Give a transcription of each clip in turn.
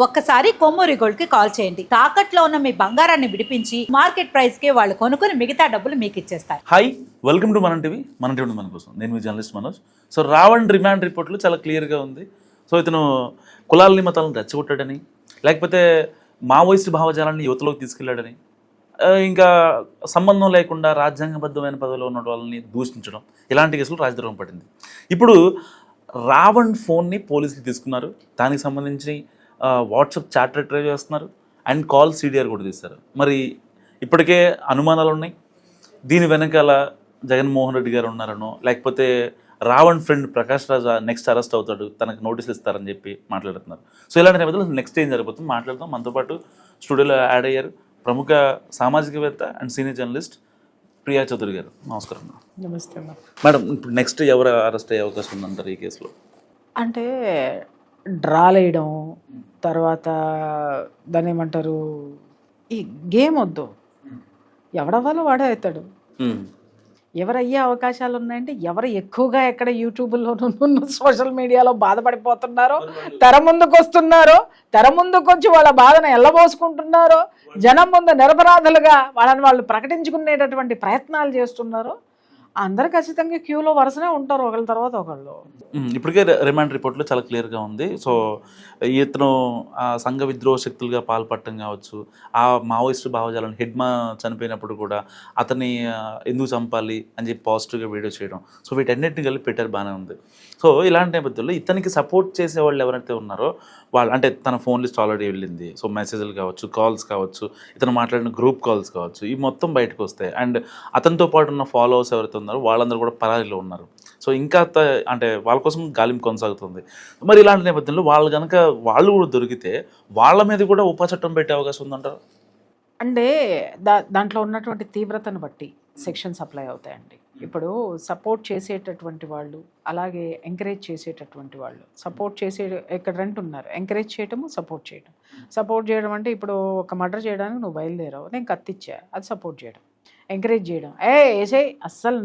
ఒక్కసారి కొమ్మూరి గోల్డ్ కి కాల్ చేయండి. తాకట్లో ఉన్న మీ బంగారాన్ని విడిపించి మార్కెట్ ప్రైస్ కి వాళ్ళు కొనుక్కుని మిగతా డబ్బులు మీకు ఇచ్చేస్తారు. Hi, welcome to Mana TV మన కోసం. నేను మీ journalist Manoj. So Ravan remand రిపోర్ట్లు చాలా క్లియర్గా ఉంది. సో ఇతను కులాలని మతాలను రెచ్చగొట్టాడని, లేకపోతే మావోయిస్టు భావజాలాన్ని యువతలోకి తీసుకెళ్లాడని, ఇంకా సంబంధం లేకుండా రాజ్యాంగబద్ధమైన పదవిలో ఉన్న వాళ్ళని దూషించడం, ఇలాంటి కేసులు రాజద్రోహం పడింది. ఇప్పుడు రావణ్ ఫోన్ని పోలీసులు తీసుకున్నారు. దానికి సంబంధించి వాట్సాప్ చాట్ రిట్రైవ్ చేస్తున్నారు అండ్ కాల్ సిడిఆర్ కూడా తీస్తారు. మరి ఇప్పటికే అనుమానాలు ఉన్నాయి. దీని వెనకాల జగన్మోహన్ రెడ్డి గారు ఉన్నారనో, లేకపోతే Ravan friend Prakash Raj next arrest అవుతాడు, తనకు నోటీసులు ఇస్తారని చెప్పి మాట్లాడుతున్నారు. సో ఇలాంటి నేపథ్యంలో నెక్స్ట్ ఏం జరుగుతుంది మాట్లాడదాం. మనతో పాటు స్టూడియోలో యాడ్ అయ్యారు ప్రముఖ సామాజికవేత్త and senior journalist Priya Chaudhary గారు. నమస్కారం. నమస్తే మేడం, ఇప్పుడు నెక్స్ట్ ఎవరు అరెస్ట్ అయ్యే అవకాశం ఉందంటారు ఈ కేసులో? అంటే డ్రాలేయడం, తర్వాత దాన్ని ఏమంటారు, ఈ గేమ్ వద్దు, ఎవడవ్వాలో వాడే అవుతాడు. ఎవరు అయ్యే అవకాశాలు ఉన్నాయంటే ఎవరు ఎక్కువగా ఎక్కడ యూట్యూబ్లో సోషల్ మీడియాలో బాధపడిపోతున్నారో, తెర ముందుకు వస్తున్నారో, తెర ముందుకు వచ్చి వాళ్ళ బాధను ఎల్లబోసుకుంటున్నారో, జనం ముందు నిరపరాధులుగా వాళ్ళని వాళ్ళు ప్రకటించుకునేటటువంటి ప్రయత్నాలు చేస్తున్నారో అందరు ఖచ్చితంగా క్యూలో వరుసనే ఉంటారు, ఒకళ్ళ తర్వాత ఒకళ్ళు. ఇప్పటికే రిమాండ్ రిపోర్ట్లో చాలా క్లియర్గా ఉంది. సో ఇతను ఆ సంఘ విద్రోహ శక్తులుగా పాల్పడటం కావచ్చు, ఆ మావోయిస్టు భావజాలను హెడ్మా చనిపోయినప్పుడు కూడా అతన్ని ఎందుకు చంపాలి అని చెప్పి పాజిటివ్గా వీడియో చేయడం, సో వీటన్నిటిని కలిపి పెట్టారు, బాగానే ఉంది. సో ఇలాంటి నేపథ్యంలో ఇతనికి సపోర్ట్ చేసే వాళ్ళు ఎవరైతే ఉన్నారో వాళ్ళు, అంటే తన ఫోన్ లిస్ట్ ఆల్రెడీ వెళ్ళింది, సో మెసేజ్లు కావచ్చు, కాల్స్ కావచ్చు, ఇతను మాట్లాడిన గ్రూప్ కాల్స్ కావచ్చు, ఇవి మొత్తం బయటకు వస్తాయి. అండ్ అతనితో పాటు ఉన్న ఫాలోవర్స్ ఎవరైతే ఉన్నారో వాళ్ళందరూ కూడా పరారీలో ఉన్నారు. సో ఇంకా అంటే వాళ్ళ కోసం గాలింపు కొనసాగుతుంది. మరి ఇలాంటి నేపథ్యంలో వాళ్ళు కనుక వాళ్ళు కూడా దొరికితే వాళ్ళ మీద కూడా ఉప చట్టం పెట్టే అవకాశం ఉందంటారు? అంటే దాంట్లో ఉన్నటువంటి తీవ్రతను బట్టి సెక్షన్స్ అప్లై అవుతాయండి. ఇప్పుడు సపోర్ట్ చేసేటటువంటి వాళ్ళు, అలాగే ఎంకరేజ్ చేసేటటువంటి వాళ్ళు. సపోర్ట్ చేసే ఇక్కడ రెండు ఉన్నారు, ఎంకరేజ్ చేయటము, సపోర్ట్ చేయడం. సపోర్ట్ చేయడం అంటే ఇప్పుడు ఒక మర్డర్ చేయడానికి నువ్వు బయలుదేరావు, నేను కత్తిచ్చా, అది సపోర్ట్ చేయడం. ఎంకరేజ్ చేయడం, ఏసే అస్సలు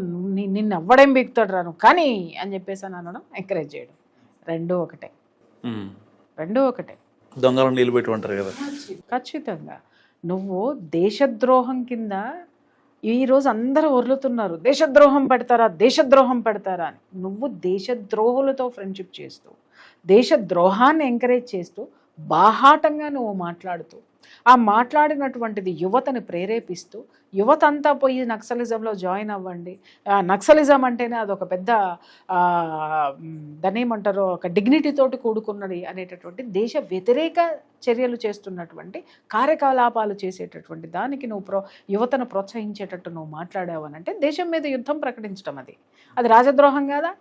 నిన్ను ఎవ్వడేం బిగుతాడు రాను కానీ అని చెప్పేసి అని అనడం ఎంకరేజ్ చేయడం. రెండూ ఒకటే, రెండూ ఒకటే. దొంగలను నీళ్ళు పెట్టి ఉంటారు కదా. ఖచ్చితంగా నువ్వు దేశద్రోహం కింద ఈరోజు అందరూ వరులుతున్నారు, దేశద్రోహం పెడతారా, దేశద్రోహం పెడతారా అని. నువ్వు దేశద్రోహులతో ఫ్రెండ్షిప్ చేస్తూ, దేశద్రోహాన్ని ఎంకరేజ్ చేస్తూ, బాహాటంగా నువ్వు మాట్లాడుతూ, ఆ మాట్లాడినటువంటిది యువతని ప్రేరేపిస్తూ, యువత అంతా పోయి నక్సలిజంలో జాయిన్ అవ్వండి, నక్సలిజం అంటేనే అదొక పెద్ద దాన్ని ఏమంటారో ఒక డిగ్నిటీతోటి కూడుకున్నది అనేటటువంటి దేశ వ్యతిరేక చర్యలు చేస్తున్నటువంటి కార్యకలాపాలు చేసేటటువంటి దానికి నువ్వు యువతను ప్రోత్సహించేటట్టు నువ్వు మాట్లాడావు అని అంటే దేశం మీద యుద్ధం ప్రకటించడం, అది రాజద్రోహం కాదా?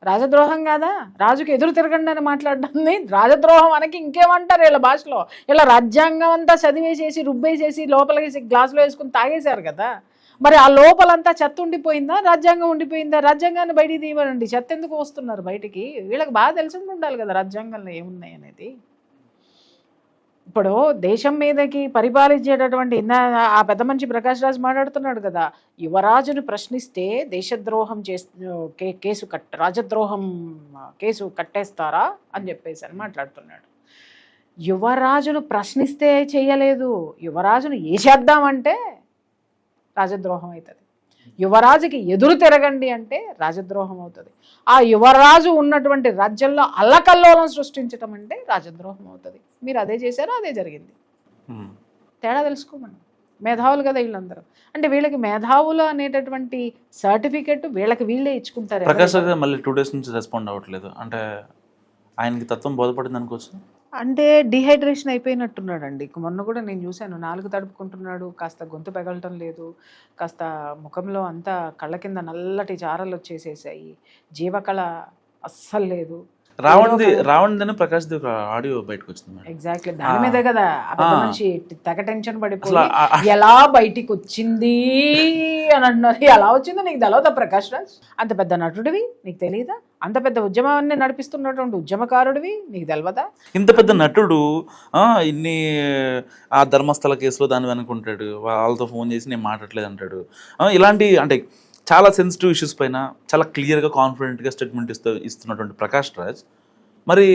రాజద్రోహం కాదా? రాజుకి ఎదురు తిరగండి అని మాట్లాడడాన్ని రాజద్రోహం అనకి ఇంకేమంటారు వీళ్ళ భాషలో? ఇలా రాజ్యాంగం అంతా చదివేసేసి రుబ్బేసేసి లోపలికి గ్లాసులో వేసుకుని తాగేశారు కదా. మరి ఆ లోపలంతా చెత్త ఉండిపోయిందా, రాజ్యాంగం ఉండిపోయిందా? రాజ్యాంగాన్ని బయటికి తీయమనండి, చెత్త ఎందుకు వస్తున్నారు బయటికి? వీళ్ళకి బాగా తెలిసి ఉండాలి కదా రాజ్యాంగంలో ఏమున్నాయి అనేది. ఇప్పుడు దేశం మీదకి పరిపాలించేటటువంటి ఆ పెద్ద మనిషి ప్రకాష్ రాజ్ మాట్లాడుతున్నాడు కదా, యువరాజును ప్రశ్నిస్తే దేశద్రోహం రాజద్రోహం కేసు కట్టేస్తారా అని చెప్పేసి అని మాట్లాడుతున్నాడు. యువరాజును ప్రశ్నిస్తే చేయలేదు, యువరాజును వేసేద్దామంటే రాజద్రోహం అవుతుంది. యువరాజుకి ఎదురు తిరగండి అంటే రాజద్రోహం అవుతుంది. ఆ యువరాజు ఉన్నటువంటి రాజ్యంలో అల్లకల్లోలం సృష్టించటం అంటే రాజద్రోహం అవుతుంది. మీరు అదే చేశారో అదే జరిగింది. తేడా తెలుసుకోమని. మేధావులు కదా వీళ్ళందరూ. అంటే వీళ్ళకి మేధావులు అనేటటువంటి సర్టిఫికెట్ వీళ్ళకి వీళ్ళే ఇచ్చుకుంటారు. ప్రకాష్ రాజ్ మళ్ళీ 2 days నుంచి రెస్పాండ్ అవ్వట్లేదు, అంటే ఆయనకి తత్వం బోధపడింది అనుకోవచ్చు. అంటే డిహైడ్రేషన్ అయిపోయినట్టున్నాడండి. మొన్న కూడా నేను చూశాను, 4 తడుపుకుంటున్నాడు, కాస్త గొంతు పెగలటం లేదు, కాస్త ముఖంలో అంతా కళ్ళ కింద నల్లటి చారలు వచ్చేసేసాయి, జీవకళ అస్సలు లేదు. రావణ్దని ప్రకాష్ దేవ్ ఆడియో బయటకు వచ్చింది. ఎగ్జాక్ట్లీ దాని మీదే కదా మనిషి తెగ టెన్షన్ పడిపోయి ఎలా బయటికి వచ్చింది అని అంటున్నారు. ఎలా వచ్చిందో నీకు తెలవదా ప్రకాష్ రాజ్? అంత పెద్ద నటుడివి నీకు తెలియదా? అంత పెద్ద ఉద్యమాన్ని నడిపిస్తున్నటువంటి ఉద్యమకారుడివి నీకు తెలవదా? ఇంత పెద్ద నటుడు ఇన్ని ఆ ధర్మస్థల కేసులో దాన్ని వెనుకుంటాడు, వాళ్ళతో ఫోన్ చేసి నేను మాట్లాడలేదు అంటాడు. ఇలాంటి అంటే చాలా సెన్సిటివ్ ఇష్యూస్ పైన చాలా క్లియర్గా కాన్ఫిడెంట్గా స్టేట్మెంట్ ఇస్తున్నటువంటి ప్రకాష్ రాజ్ మరి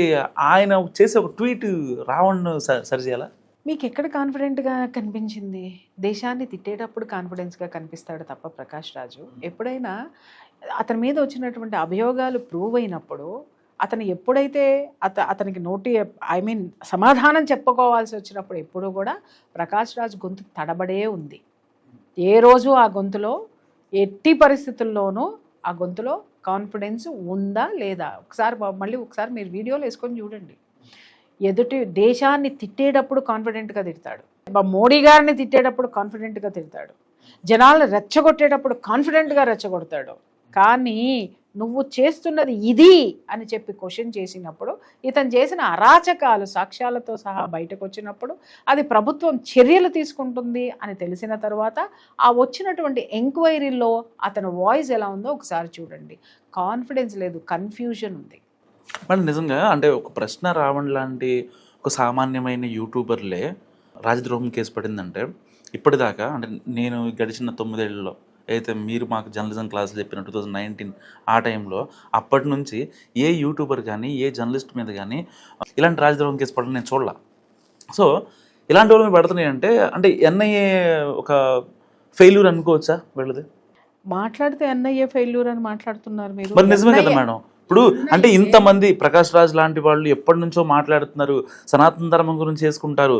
ఆయన చేసే ఒక ట్వీట్ రావణ్ సరిచేయాలా? మీకు ఎక్కడ కాన్ఫిడెంట్గా కనిపించింది? దేశాన్ని తిట్టేటప్పుడు కాన్ఫిడెన్స్గా కనిపిస్తాడు తప్ప ప్రకాష్ రాజు. ఎప్పుడైనా అతని మీద వచ్చినటువంటి అభియోగాలు ప్రూవ్ అయినప్పుడు అతను ఎప్పుడైతే అతనికి సమాధానం చెప్పుకోవాల్సి వచ్చినప్పుడు ఎప్పుడు కూడా ప్రకాష్ రాజ్ గొంతు తడబడే ఉంది. ఏ రోజు ఆ గొంతులో ఎట్టి పరిస్థితుల్లోనూ ఆ గొంతులో కాన్ఫిడెన్స్ ఉందా లేదా మళ్ళీ ఒకసారి మీరు వీడియోలు వేసుకొని చూడండి. ఎదుటి దేశాన్ని తిట్టేటప్పుడు కాన్ఫిడెంట్గా తిడతాడు, మోడీ గారిని తిట్టేటప్పుడు కాన్ఫిడెంట్గా తిడతాడు, జనాలను రెచ్చగొట్టేటప్పుడు కాన్ఫిడెంట్గా రెచ్చగొడతాడు. కానీ నువ్వు చేస్తున్నది ఇది అని చెప్పి క్వశ్చన్ చేసినప్పుడు, ఇతను చేసిన అరాచకాలు సాక్ష్యాలతో సహా బయటకు వచ్చినప్పుడు, అది ప్రభుత్వం చర్యలు తీసుకుంటుంది అని తెలిసిన తర్వాత ఆ వచ్చినటువంటి ఎంక్వైరీలో అతని వాయిస్ ఎలా ఉందో ఒకసారి చూడండి. కాన్ఫిడెన్స్ లేదు, కన్ఫ్యూజన్ ఉంది. మరి నిజంగా అంటే ఒక ప్రశ్న రావణ్ లాంటి ఒక సామాన్యమైన యూట్యూబర్లే రాజద్రోహం కేసు పడిందంటే ఇప్పటిదాకా అంటే నేను గడిచిన 9 ఏళ్ళలో అయితే మీరు మాకు జర్నలిజం క్లాసులు చెప్పిన 2019 ఆ టైంలో అప్పటి నుంచి ఏ యూట్యూబర్ కానీ ఏ జర్నలిస్ట్ మీద కానీ ఇలాంటి రాజద్రోహం కేసు పడడం నేను చూడాల. సో ఇలాంటి వాళ్ళు పడుతున్నాయి అంటే ఎన్ఐఏ ఒక ఫెయిల్యూర్ అనుకోవచ్చా వీళ్ళది? మాట్లాడితే ఎన్ఐఏ ఫెయిల్యూర్ అని మాట్లాడుతున్నారు మీరు. మరి నిజమే కదా మేడం. ఇప్పుడు అంటే ఇంతమంది ప్రకాష్ రాజ్ లాంటి వాళ్ళు ఎప్పటి నుంచో మాట్లాడుతున్నారు, సనాతన ధర్మం గురించి చేసుకుంటారు,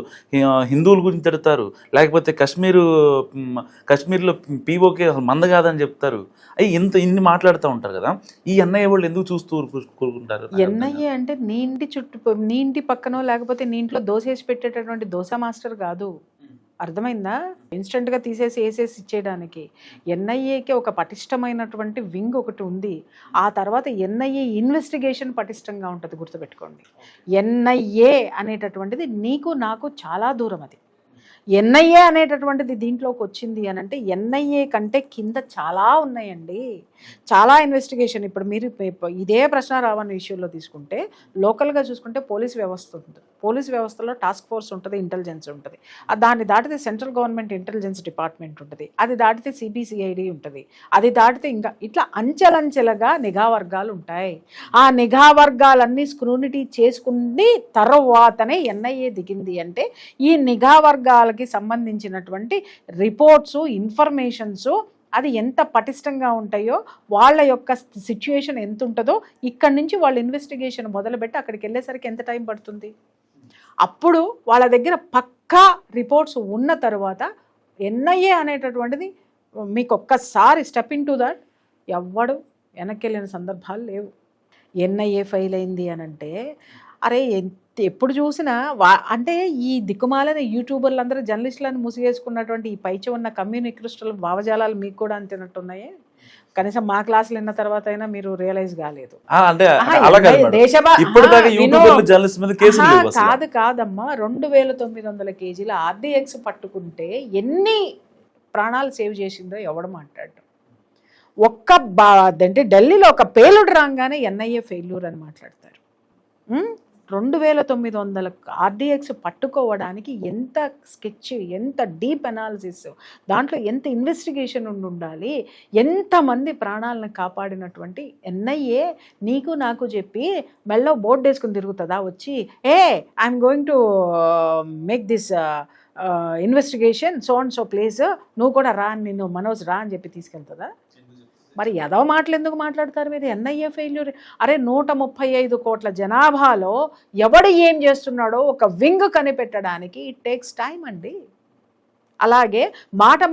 హిందువుల గురించి తిడతారు, లేకపోతే కాశ్మీర్లో పీఓకే అసలు మంద కాదని చెప్తారు. అవి ఇన్ని మాట్లాడుతూ ఉంటారు కదా, ఈ ఎన్ఐఏ వాళ్ళు ఎందుకు చూస్తూ కూరుకుంటారు? ఎన్ఐఏ అంటే నీ ఇంటి పక్కనో లేకపోతే నీ ఇంట్లో దోశ వేసి పెట్టేటటువంటి దోశ మాస్టర్ కాదు. అర్థమైందా? ఇన్స్టెంట్గా తీసేసి వేసేసి ఇచ్చేయడానికి. ఎన్ఐఏకి ఒక పటిష్టమైనటువంటి వింగ్ ఒకటి ఉంది. ఆ తర్వాత ఎన్ఐఏ ఇన్వెస్టిగేషన్ పటిష్టంగా ఉంటుంది, గుర్తుపెట్టుకోండి. ఎన్ఐఏ అనేటటువంటిది నీకు నాకు చాలా దూరం. అది ఎన్ఐఏ అనేటటువంటిది దీంట్లోకి వచ్చింది అని అంటే ఎన్ఐఏ కంటే కింద చాలా ఉన్నాయండి, చాలా ఇన్వెస్టిగేషన్. ఇప్పుడు మీరు ఇదే ప్రశ్న రావని విషయంలో తీసుకుంటే లోకల్గా చూసుకుంటే పోలీస్ వ్యవస్థ ఉంటుంది. పోలీస్ వ్యవస్థలో టాస్క్ ఫోర్స్ ఉంటుంది, ఇంటెలిజెన్స్ ఉంటుంది. దాన్ని దాటితే సెంట్రల్ గవర్నమెంట్ ఇంటెలిజెన్స్ డిపార్ట్మెంట్ ఉంటుంది, అది దాటితే సిబిసిఐడి ఉంటుంది, అది దాటితే ఇంకా ఇట్లా అంచెలంచెలుగా నిఘా వర్గాలు ఉంటాయి. ఆ నిఘా వర్గాలన్నీ స్క్రూనిటీ చేసుకుని తర్వాతనే ఎన్ఐఏ దిగింది. అంటే ఈ నిఘా వర్గాలకి సంబంధించినటువంటి రిపోర్ట్స్, ఇన్ఫర్మేషన్స్ అది ఎంత పటిష్టంగా ఉంటాయో, వాళ్ళ యొక్క సిచ్యుయేషన్ ఎంత ఉంటుందో, ఇక్కడి నుంచి వాళ్ళు ఇన్వెస్టిగేషన్ మొదలుపెట్టి అక్కడికి వెళ్ళేసరికి ఎంత టైం పడుతుంది. అప్పుడు వాళ్ళ దగ్గర పక్కా రిపోర్ట్స్ ఉన్న తర్వాత ఎన్ఐఏ అనేటటువంటిది మీకు ఒక్కసారి స్టెప్ ఇన్ టు దట్ ఎవ్వడు వెనక్కి వెళ్ళిన సందర్భాలు లేవు. ఎన్ఐఏ ఫెయిల్ అయింది అని అంటే అరే ఎప్పుడు చూసినా అంటే ఈ దిక్కుమాలని యూట్యూబర్లు అందరూ జర్నలిస్టులను ముసిగేసుకున్నటువంటి ఈ పైచి ఉన్న కమ్యూనికేషన్ భావజాలాలు మీకు కూడా అంతినట్టున్నాయే. కనీసం మా క్లాసులు విన్న తర్వాత అయినా మీరు రియలైజ్ కాలేదు. కాదమ్మా, 2900 కేజీల ఆర్డీఎక్స్ పట్టుకుంటే ఎన్ని ప్రాణాలు సేవ్ చేసిందో ఎవడు మాట్లాడు. అంటే ఢిల్లీలో ఒక పేలుడు రాగానే ఎన్ఐఏ ఫెయిల్యూర్ అని మాట్లాడతారు. 2900 ఆర్డీఎక్స్ పట్టుకోవడానికి ఎంత స్కెచ్, ఎంత డీప్ అనాలిసిస్, దాంట్లో ఎంత ఇన్వెస్టిగేషన్ ఉండాలి, ఎంతమంది ప్రాణాలను కాపాడినటువంటి ఎన్ఐఏ నీకు నాకు చెప్పి మెల్లో బోర్డు వేసుకుని తిరుగుతుందా వచ్చి I'm going to make this investigation so and so place, నువ్వు కూడా రా, నిన్ను మనోజ్ రా అని చెప్పి తీసుకెళ్తుందా? మరి ఏదో మాటలు ఎందుకు మాట్లాడతారు మీరు? NIA failure. అరే 135 కోట్ల జనాభాలో ఎవడు ఏం చేస్తున్నాడో ఒక వింగ్ కనిపెట్టడానికి ఇట్ టేక్స్ టైం అండి. అలాగే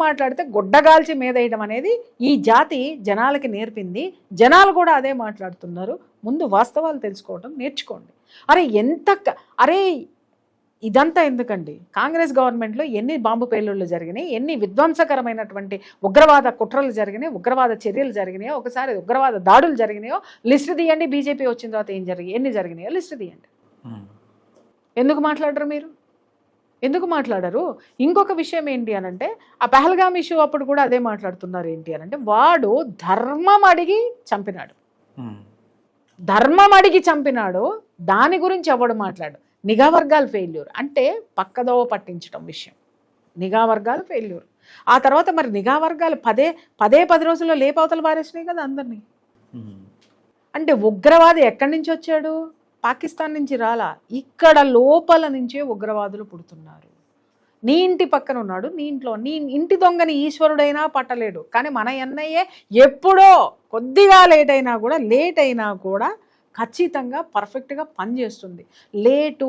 మాట్లాడితే గుడ్డగాల్చి మీదేయడం అనేది ఈ జాతి జనాలకి నేర్పింది. జనాలు కూడా అదే మాట్లాడుతున్నారు. ముందు వాస్తవాలు తెలుసుకోవడం నేర్చుకోండి. అరే ఇదంతా ఎందుకండి? కాంగ్రెస్ గవర్నమెంట్లో ఎన్ని బాంబు పేలుళ్ళు జరిగినాయి, ఎన్ని విధ్వంసకరమైనటువంటి ఉగ్రవాద కుట్రలు జరిగినాయి, ఉగ్రవాద చర్యలు జరిగినాయో, ఒకసారి ఉగ్రవాద దాడులు జరిగినాయో లిస్ట్ తీయండి. బీజేపీ వచ్చిన తర్వాత ఎన్ని జరిగినాయో లిస్ట్ తీయండి. ఎందుకు మాట్లాడరు మీరు? ఎందుకు మాట్లాడరు? ఇంకొక విషయం ఏంటి అనంటే ఆ పహల్గామ్ ఇష్యూ అప్పుడు కూడా అదే మాట్లాడుతున్నారు. ఏంటి అనంటే వాడు ధర్మం అడిగి చంపినాడు, దాని గురించి ఎవడు మాట్లాడు. నిఘా వర్గాలు ఫెయిల్యూర్ అంటే పక్కదోవ పట్టించడం విషయం. నిఘా వర్గాలు ఫెయిల్యూర్. ఆ తర్వాత మరి నిఘా వర్గాలు 10 రోజుల్లో లేపవతలు పారేసినాయి కదా అందరినీ. అంటే ఉగ్రవాది ఎక్కడి నుంచి వచ్చాడు? పాకిస్తాన్ నుంచి రాలా, ఇక్కడ లోపల నుంచే ఉగ్రవాదులు పుడుతున్నారు. నీ ఇంటి పక్కన ఉన్నాడు, నీ ఇంట్లో, నీ ఇంటి దొంగని ఈశ్వరుడైనా పట్టలేడు. కానీ మన ఎన్ఐఏ ఎప్పుడో కొద్దిగా లేట్ అయినా కూడా ఖచ్చితంగా పర్ఫెక్ట్గా పనిచేస్తుంది. లేటు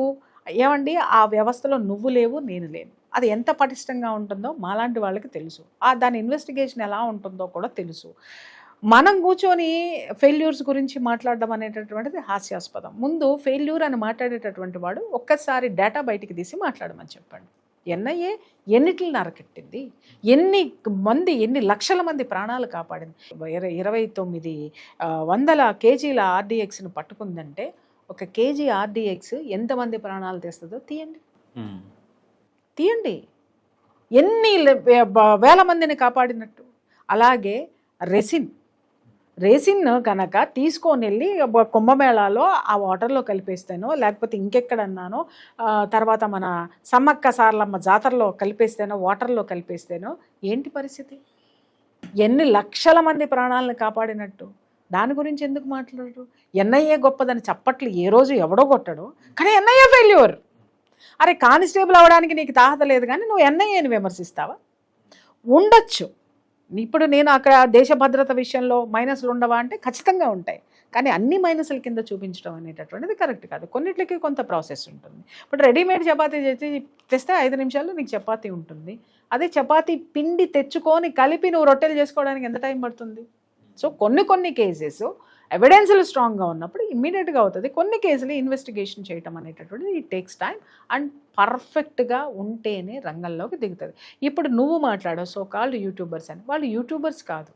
ఏమండి, ఆ వ్యవస్థలో నువ్వు లేవు, నేను లేను. అది ఎంత పటిష్టంగా ఉంటుందో మాలాంటి వాళ్ళకి తెలుసు. దాని ఇన్వెస్టిగేషన్ ఎలా ఉంటుందో కూడా తెలుసు. మనం కూర్చొని ఫెయిల్యూర్స్ గురించి మాట్లాడడం అనేటటువంటిది హాస్యాస్పదం. ముందు ఫెయిల్యూర్ అని మాట్లాడేటటువంటి వాడు ఒక్కసారి డేటా బయటికి తీసి మాట్లాడమని చెప్పండి. ఎన్ఐఏ ఎన్నిటిని నరకెట్టింది, ఎన్ని లక్షల మంది ప్రాణాలు కాపాడింది, 2900 కేజీల ఆర్డిఎక్స్ని పట్టుకుందంటే ఒక కేజీ ఆర్డిఎక్స్ ఎంతమంది ప్రాణాలు తీస్తుందో తీయండి. ఎన్ని వేల మందిని కాపాడినట్టు. అలాగే రెసిన్ కనుక తీసుకొని వెళ్ళి కుంభమేళాలో ఆ వాటర్లో కలిపేస్తేనో, లేకపోతే ఇంకెక్కడన్నానో, తర్వాత మన సమ్మక్క సారలమ్మ జాతరలో కలిపేస్తేనో, వాటర్లో కలిపేస్తేనో ఏంటి పరిస్థితి? ఎన్ని లక్షల మంది ప్రాణాలను కాపాడినట్టు. దాని గురించి ఎందుకు మాట్లాడరు? ఎన్ఐఏ గొప్పదని చప్పట్లు ఏ రోజు ఎవడో కొట్టడు, కానీ ఎన్ఐఏ ఫెయిల్యూర్. అరే కానిస్టేబుల్ అవ్వడానికి నీకు తాహత లేదు కానీ నువ్వు ఎన్ఐఏని విమర్శిస్తావా? ఉండొచ్చు. ఇప్పుడు నేను అక్కడ దేశ భద్రత విషయంలో మైనస్లు ఉండవా అంటే ఖచ్చితంగా ఉంటాయి. కానీ అన్ని మైనస్ల కింద చూపించడం అనేటటువంటిది కరెక్ట్ కాదు. కొన్నిట్లకి కొంత ప్రాసెస్ ఉంటుంది. ఇప్పుడు రెడీమేడ్ చపాతీ తెస్తే 5 నిమిషాల్లో నీకు చపాతీ ఉంటుంది. అదే చపాతీ పిండి తెచ్చుకొని కలిపి నువ్వు రొట్టెలు చేసుకోవడానికి ఎంత టైం పడుతుంది? సో కొన్ని కేసెస్ ఎవిడెన్స్లు స్ట్రాంగ్గా ఉన్నప్పుడు ఇమ్మీడియట్గా అవుతుంది. కొన్ని కేసులు ఇన్వెస్టిగేషన్ చేయటం అనేటటువంటిది ఇట్ టేక్స్ టైం అండ్ పర్ఫెక్ట్గా ఉంటేనే రంగంలోకి దిగుతుంది. ఇప్పుడు నువ్వు మాట్లాడావు సో కాల్డ్ యూట్యూబర్స్ అని. వాళ్ళు యూట్యూబర్స్ కాదు,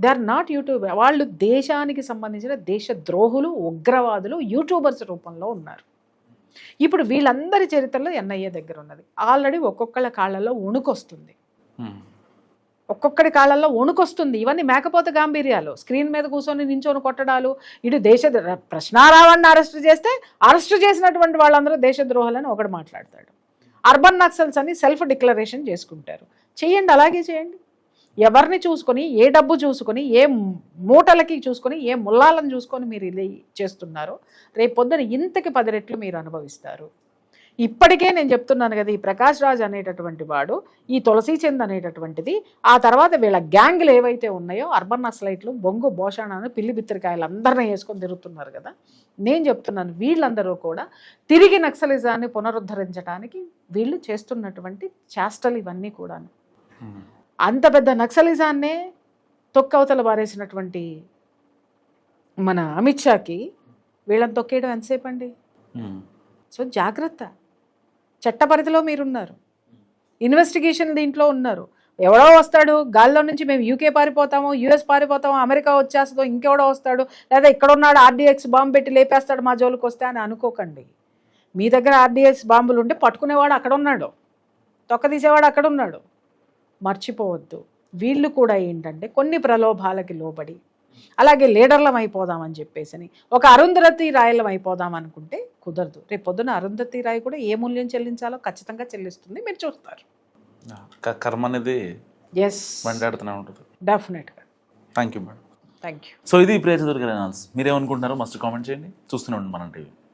దే ఆర్ నాట్ యూట్యూబర్. వాళ్ళు దేశానికి సంబంధించిన దేశద్రోహులు, ఉగ్రవాదులు యూట్యూబర్స్ రూపంలో ఉన్నారు. ఇప్పుడు వీళ్ళందరి చరిత్రలో ఎన్ఐఏ దగ్గర ఉన్నది. ఆల్రెడీ ఒక్కొక్కళ్ళ కాళ్ళలో వణుకొస్తుంది, ఒక్కొక్కడి కాళ్ళల్లో వణుకొస్తుంది. ఇవన్నీ మేకపోత గాంభీర్యాలు. స్క్రీన్ మీద కూర్చొని నించొని కొట్టడాలు. ఇటు ప్రశ్నారావాన్ని అరెస్ట్ చేసినటువంటి వాళ్ళందరూ దేశద్రోహాలని ఒకడు మాట్లాడతాడు. అర్బన్ నక్సల్స్ అని సెల్ఫ్ డిక్లరేషన్ చేసుకుంటారు. చేయండి, అలాగే చేయండి. ఎవరిని చూసుకొని, ఏ డబ్బు చూసుకొని, ఏ మూటలకి చూసుకొని, ఏ ముల్లాలను చూసుకొని మీరు ఇది చేస్తున్నారో రేపు పొద్దున ఇంతకి 10 రెట్లు మీరు అనుభవిస్తారు. ఇప్పటికే నేను చెప్తున్నాను కదా, ఈ ప్రకాష్ రాజ్ అనేటటువంటి వాడు, ఈ తులసి చంద్ అనేటటువంటిది, ఆ తర్వాత వీళ్ళ గ్యాంగ్లు ఏవైతే ఉన్నాయో అర్బన్ నక్సలైట్లు, బొంగు భోషాణాన్ని, పిల్లి బిత్తిరికాయలు అందరినీ వేసుకొని తిరుగుతున్నారు కదా. నేను చెప్తున్నాను వీళ్ళందరూ కూడా తిరిగి నక్సలిజాన్ని పునరుద్ధరించడానికి వీళ్ళు చేస్తున్నటువంటి చేష్టలు ఇవన్నీ కూడా. అంత పెద్ద నక్సలిజాన్నే తొక్కవతల బారేసినటువంటి మన అమిత్ షాకి వీళ్ళని తొక్కేయడం ఎంతసేపు అండి? సో జాగ్రత్త. చట్టపరిధిలో మీరున్నారు, ఇన్వెస్టిగేషన్ దీంట్లో ఉన్నారు. ఎవడో వస్తాడు గాల్లో నుంచి, మేము యూకే పారిపోతాము, యూఎస్ పారిపోతాము, అమెరికా వచ్చేస్తుందో, ఇంకెవడో వస్తాడు, లేదా ఇక్కడ ఉన్నాడు ఆర్డీఎక్స్ బాంబు పెట్టి లేపేస్తాడు మా జోలికి వస్తే అని అనుకోకండి. మీ దగ్గర ఆర్డీఎక్స్ బాంబులు ఉంటే పట్టుకునేవాడు అక్కడ ఉన్నాడు, తొక్కదీసేవాడు అక్కడ ఉన్నాడు. మర్చిపోవద్దు. వీళ్ళు కూడా ఏంటంటే కొన్ని ప్రలోభాలకి లోబడి, అలాగే లీడర్లం అయిపోదామని చెప్పేసి ఒక అరుంధతి రాయలం అయిపోదాం అనుకుంటే కుదరదు. రేపు పొద్దున అరుంధతి రాయ్ కూడా ఏ మూల్యం చెల్లించాలో ఖచ్చితంగా చెల్లిస్తుంది, మీరు చూస్తారు. కర్మ అనేది వెంటాడుతూనే ఉంటుంది డెఫినెట్గా. Thank you madam. Thank you. So ఇది ప్రియచంద్ర గారి అనాలిసిస్. మీరేమనుకుంటున్నారో మస్ట్ కామెంట్ చేయండి. చూస్తూనే ఉండండి మనం టీవీ.